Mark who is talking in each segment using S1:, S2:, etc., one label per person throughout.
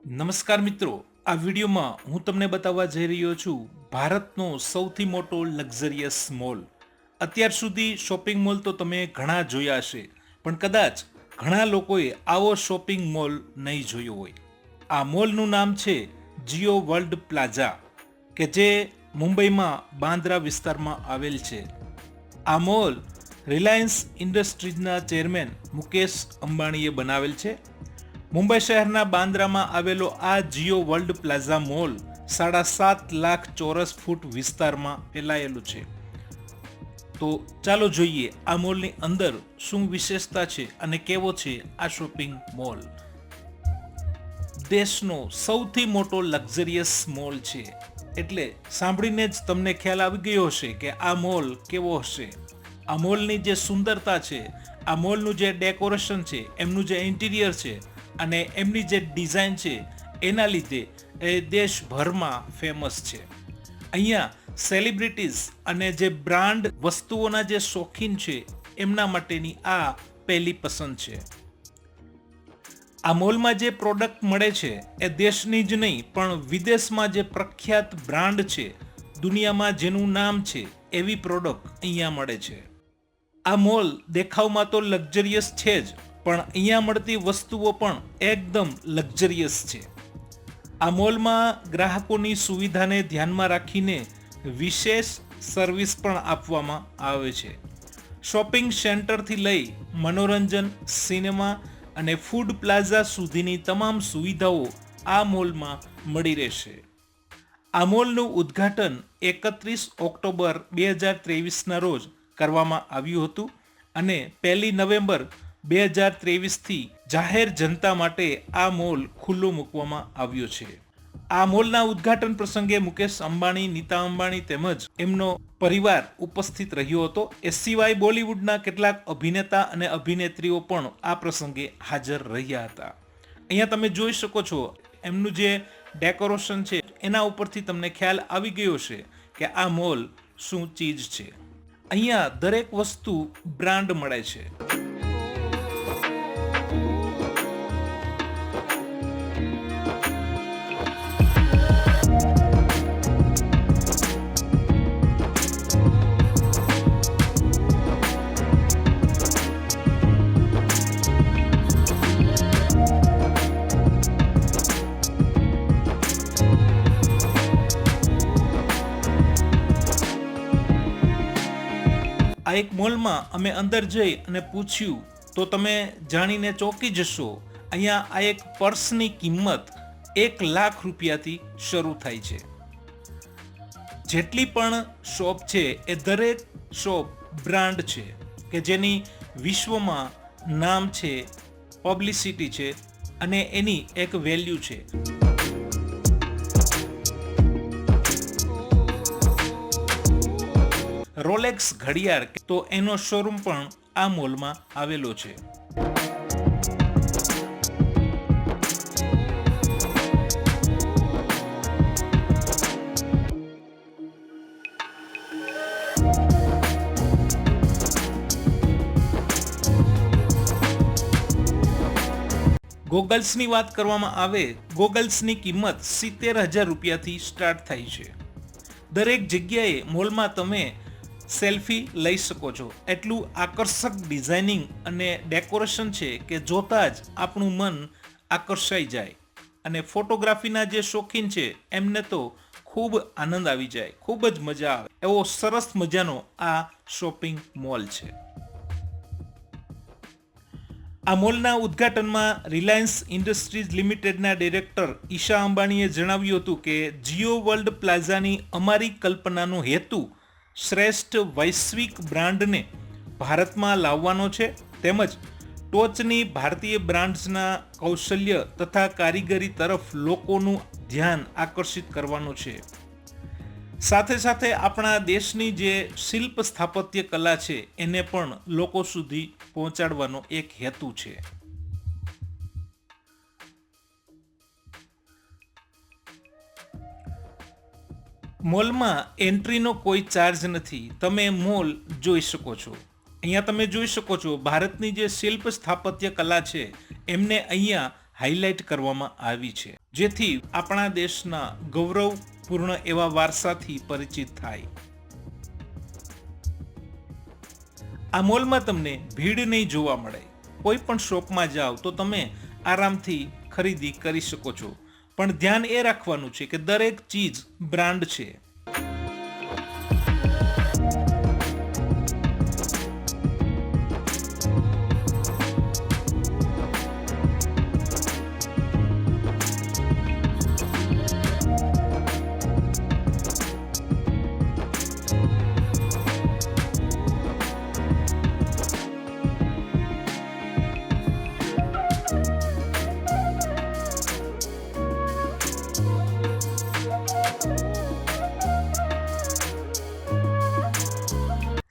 S1: નમસ્કાર મિત્રો, આ વિડીયોમાં હું તમને બતાવવા જઈ રહ્યો છું ભારતનો સૌથી મોટો લક્ઝરિયસ મોલ. અત્યાર સુધી શોપિંગ મોલ તો તમે ઘણા જોયા હશે, પણ કદાચ ઘણા લોકોએ આવો શોપિંગ મોલ નહીં જોયો હોય. આ મોલનું નામ છે જીઓ વર્લ્ડ પ્લાઝા, કે જે મુંબઈમાં બાંદ્રા વિસ્તારમાં આવેલ છે. આ મોલ રિલાયન્સ ઇન્ડસ્ટ્રીઝના ચેરમેન મુકેશ અંબાણીએ બનાવેલ છે. મુંબઈ શહેરના બાંદ્રામાં આવેલો આ Jio world plaza mall 7.5 lakh ચોરસ ફૂટ વિસ્તારમાં ફેલાયેલું છે. તો ચાલો જોઈએ આ મોલની અંદર શું વિશેષતા છે અને કેવો છે આ શોપિંગ મોલ. દેશનો સૌથી મોટો લક્ઝરિયસ મોલ છે, એટલે સાંભળીને જ તમને ખ્યાલ આવી ગયો હશે કે આ મોલ કેવો હશે. આ મોલની જે સુંદરતા છે, આ મોલનું જે ડેકોરેશન છે, એમનું જે ઇન્ટિરિયર છે અને એમની જે ડિઝાઇન છે, એના લીધે એ દેશભરમાં ફેમસ છે. અહીંયા સેલિબ્રિટીઝ અને જે બ્રાન્ડ વસ્તુઓના જે શોખીન છે એમના માટેની આ પહેલી પસંદ છે. આ મોલમાં જે પ્રોડક્ટ મળે છે એ દેશની જ નહીં પણ વિદેશમાં જે પ્રખ્યાત બ્રાન્ડ છે, દુનિયામાં જેનું નામ છે, એવી પ્રોડક્ટ અહીંયા મળે છે. આ મોલ દેખાવમાં તો લક્ઝરિયસ છે જ, પણ અહીંયા મળતી વસ્તુઓ પણ એકદમ લક્ઝરિયસ છે. આ મોલમાં ગ્રાહકોની સુવિધાને ધ્યાનમાં રાખીને વિશેષ સર્વિસ પણ આપવામાં આવે છે. શોપિંગ સેન્ટરથી લઈ મનોરંજન, સિનેમા અને ફૂડ પ્લાઝા સુધીની તમામ સુવિધાઓ આ મોલમાં મળી રહેશે. આ મોલનું ઉદ્ઘાટન 31 ઓક્ટોબર 2023ના રોજ કરવામાં આવ્યું હતું અને 1 નવેમ્બર 2023થી જાહેર જનતા માટે આ મોલ ખુલ્લો મૂકવામાં આવ્યો છે. આ મોલના ઉદ્ઘાટન પ્રસંગે મુકેશ અંબાણી, નીતા અંબાણી તેમજ એમનો પરિવાર ઉપસ્થિત રહ્યો હતો. એ સિવાય બોલિવૂડના કેટલાક અભિનેતા અને અભિનેત્રીઓ પણ આ પ્રસંગે હાજર રહ્યા હતા. અહીંયા તમે જોઈ શકો છો એમનું જે ડેકોરેશન છે એના ઉપરથી તમને ખ્યાલ આવી ગયો છે કે આ મોલ શું ચીજ છે. અહીંયા દરેક વસ્તુ બ્રાન્ડ મળે છે. આ એક મોલમાં અમે અંદર જઈ અને પૂછ્યું તો તમે જાણીને ચોંકી જશો. અહીંયા આ એક પર્સની કિંમત 1 લાખ રૂપિયાથી શરૂ થાય છે. જેટલી પણ શોપ છે એ દરેક શોપ બ્રાન્ડ છે કે જેની વિશ્વમાં નામ છે, પબ્લિસિટી છે અને એની એક વેલ્યુ છે. રોલેક્સ ઘડિયાળ તો એનો શોરૂમ પણ આ મોલમાં આવેલો છે. ગોગલ્સની વાત કરવામાં આવે, ગોગલ્સની કિંમત 70,000 રૂપિયાથી સ્ટાર્ટ થાય છે. દરેક જગ્યાએ મોલમાં તમે સેલ્ફી લઈ શકો છો. એટલું આકર્ષક ડિઝાઇનિંગ અને ડેકોરેશન છે કે જોતા જ આપણું મન આકર્ષાઈ જાય અને ફોટોગ્રાફીના જે શોખીન છે એમને તો ખૂબ આનંદ આવી જાય, ખૂબ જ મજા આવે એવો સરસ મજાનો આ શોપિંગ મોલ છે. આ મોલના ઉદ્ઘાટનમાં રિલાયન્સ ઇન્ડસ્ટ્રીઝ લિમિટેડના ડિરેક્ટર ઈશા અંબાણીએ જણાવ્યું હતું કે જીઓ વર્લ્ડ પ્લાઝાની અમારી કલ્પનાનો હેતુ શ્રેષ્ઠ વૈશ્વિક બ્રાન્ડને ભારતમાં લાવવાનો છે, તેમજ ટોચની ભારતીય બ્રાન્ડ્સના કૌશલ્ય તથા કારીગરી તરફ લોકોનું ધ્યાન આકર્ષિત કરવાનું છે. સાથે સાથે આપણા દેશની જે શિલ્પ સ્થાપત્ય કલા છે એને પણ લોકો સુધી પહોંચાડવાનો એક હેતુ છે. મોલમાં એન્ટ્રીનો કોઈ ચાર્જ નથી. તમે મોલ જોઈ શકો છો. અહીંયા તમે જોઈ શકો છો ભારતની જે શિલ્પ સ્થાપત્ય કલા છે એમને અહીંયા હાઇલાઇટ કરવામાં આવી છે, જેથી આપણા દેશના ગૌરવપૂર્ણ એવા વારસાથી પરિચિત થાય. આ મોલમાં તમને ભીડ નહીં જોવા મળે. કોઈ પણ શોપમાં જાઓ તો તમે આરામથી ખરીદી કરી શકો છો, પણ ધ્યાન એ રાખવાનું છે કે દરેક ચીજ બ્રાન્ડ છે.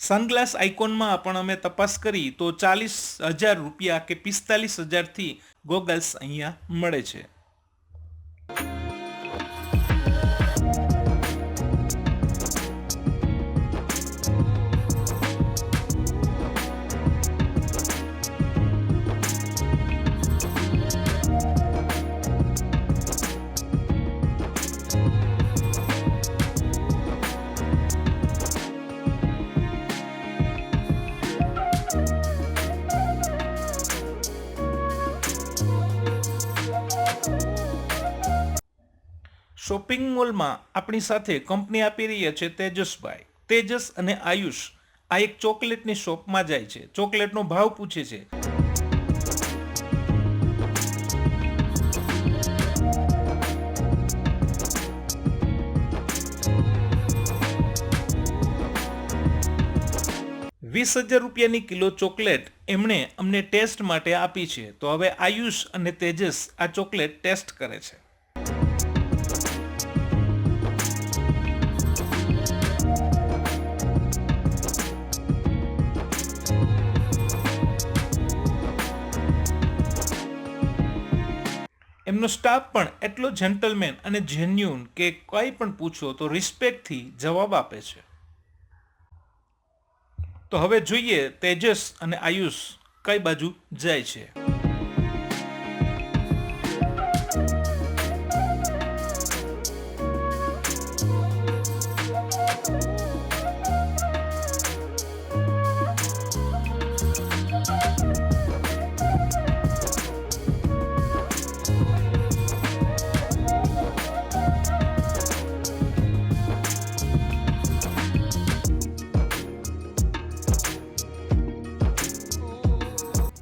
S1: સનગ્લાસ આઇકોનમાં પણ અમે તપાસ કરી તો 40,000 રૂપિયા કે 45,000થી ગોગલ્સ અહીંયા મળે છે. શોપિંગ મોલમાં આપણી સાથે કંપની આપી રહ્યા છે તેજસભાઈ. તેજસ અને આયુષ આ એક ચોકલેટની શોપમાં જાય છે, ચોકલેટનો ભાવ પૂછે છે. ₹20,000 કિલો ચોકલેટ એમણે અમને ટેસ્ટ માટે આપી છે. તો હવે આયુષ અને તેજસ આ ચોકલેટ ટેસ્ટ કરે છે. એમનો સ્ટાફ પણ એટલો જેન્ટલમેન અને જેન્યુન કે કંઈ પણ પૂછો તો રિસ્પેક્ટથી જવાબ આપે છે. તો હવે જોઈએ તેજસ અને આયુષ કઈ બાજુ જાય છે.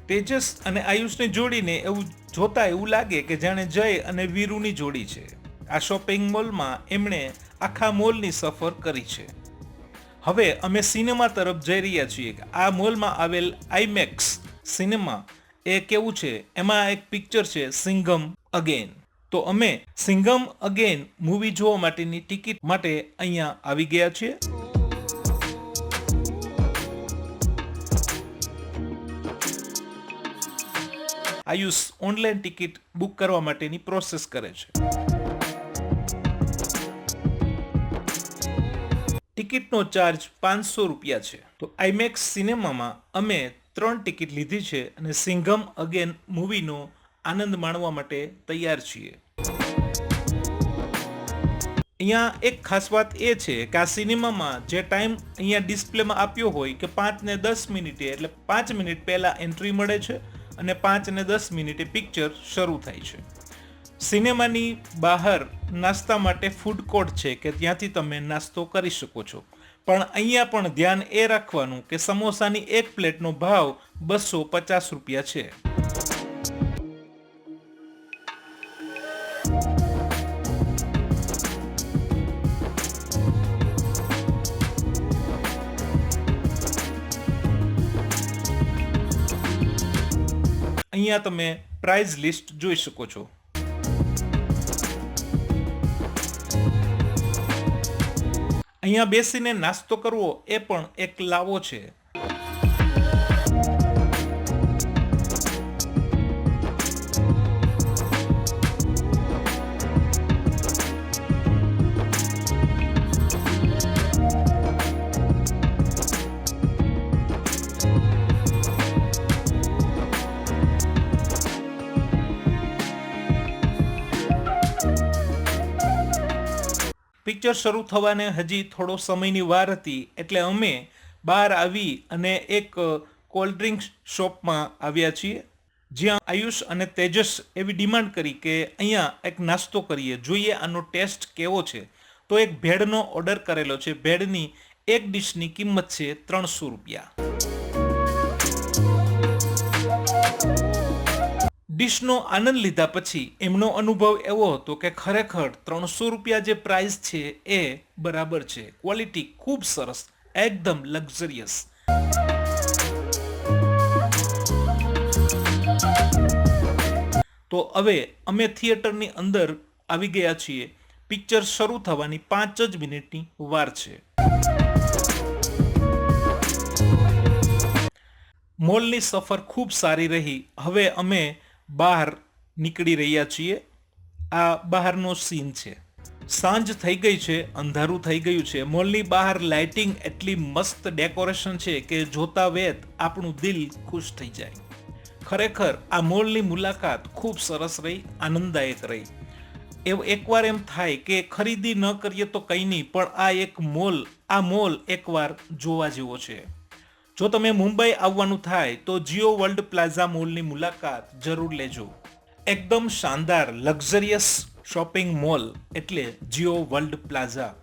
S1: તેજસ અને આયુષને જોડીને એવું જોતા એવું લાગે કે જાણે જય અને વીરુની જોડી છે. આ શોપિંગ મોલમાં એમણે આખા મોલની સફર કરી છે. હવે અમે સિનેમા તરફ જઈ રહ્યા છીએ. આ મોલમાં આવેલ આઈમેક્સ સિનેમા એ કેવું છે, એમાં એક પિક્ચર છે સિંઘમ અગેન. તો અમે સિંઘમ અગેન મૂવી જોવા માટેની ટિકિટ માટે અહીંયા આવી ગયા છીએ. આયુષ ઓનલાઈન ટિકિટ બુક કરવા માટેની પ્રોસેસ કરે છે. ટિકિટનો ચાર્જ ₹500 છે. તો આઈમેક્સ સિનેમામાં અમે 3 ટિકિટ લીધી છે અને સિંઘમ અગેન મૂવીનો આનંદ માણવા માટે તૈયાર છીએ. અહીંયા એક ખાસ વાત એ છે કે આ સિનેમામાં જે ટાઈમ અહીંયા ડિસ્પ્લેમાં આપ્યો હોય કે 5 ને 10 મિનિટે, એટલે 5 મિનિટ પહેલા એન્ટ્રી મળે છે અને 5 ને 10 મિનિટે પિક્ચર શરૂ થાય છે. સિનેમાની બહાર નાસ્તા માટે ફૂડ કોર્ટ છે કે ત્યાંથી તમે નાસ્તો કરી શકો છો. પણ અહીંયા પણ ધ્યાન એ રાખવાનું કે સમોસાની એક પ્લેટનો ભાવ ₹250 છે. અહીંયા તમે પ્રાઇઝ લિસ્ટ જોઈ શકો છો. અહીંયા બેસીને નાસ્તો કરવો એ પણ એક લાવો છે. પિક્ચર શરૂ થવાને હજી થોડો સમયની વાર હતી એટલે અમે બહાર આવી અને એક કોલ્ડ ડ્રિંક શોપમાં આવ્યા છીએ, જ્યાં આયુષ અને તેજસ એવી ડિમાન્ડ કરી કે અહીંયા એક નાસ્તો કરીએ, જોઈએ આનો ટેસ્ટ કેવો છે. તો એક ભેળનો ઓર્ડર કરેલો છે. ભેળની એક ડિશની કિંમત છે 300 રૂપિયા. ડિશનો આનંદ લીધા પછી એમનો અનુભવ એવો હતો કે ખરેખર 300 રૂપિયા જે પ્રાઇસ છે એ બરાબર છે. ક્વોલિટી ખૂબ સરસ, એકદમ લક્ઝરિયસ. તો હવે અમે થિયેટરની અંદર આવી ગયા છીએ. પિક્ચર શરૂ થવાની 5 જ મિનિટની વાર છે. મોલની સફર ખૂબ સારી રહી. હવે અમે બહાર નીકળી રહ્યા છીએ. આ બહારનો સીન છે. સાંજ થઈ ગઈ છે, અંધારું થઈ ગયું છે. મોલની બહાર લાઇટિંગ એટલી મસ્ત ડેકોરેશન છે કે જોતા વેત આપણું દિલ ખુશ થઈ જાય. ખરેખર આ મોલની મુલાકાત ખૂબ સરસ રહી, આનંદદાયક રહી. એકવાર એમ થાય કે ખરીદી ન કરીએ તો કંઈ નહીં, પણ આ મોલ એકવાર જોવા જેવો છે. જો તમે મુંબઈ આવવાનું થાય તો જીઓ વર્લ્ડ પ્લાઝા મોલની મુલાકાત જરૂર લેજો. એકદમ શાનદાર લક્ઝરિયસ શોપિંગ મોલ એટલે જીઓ વર્લ્ડ પ્લાઝા.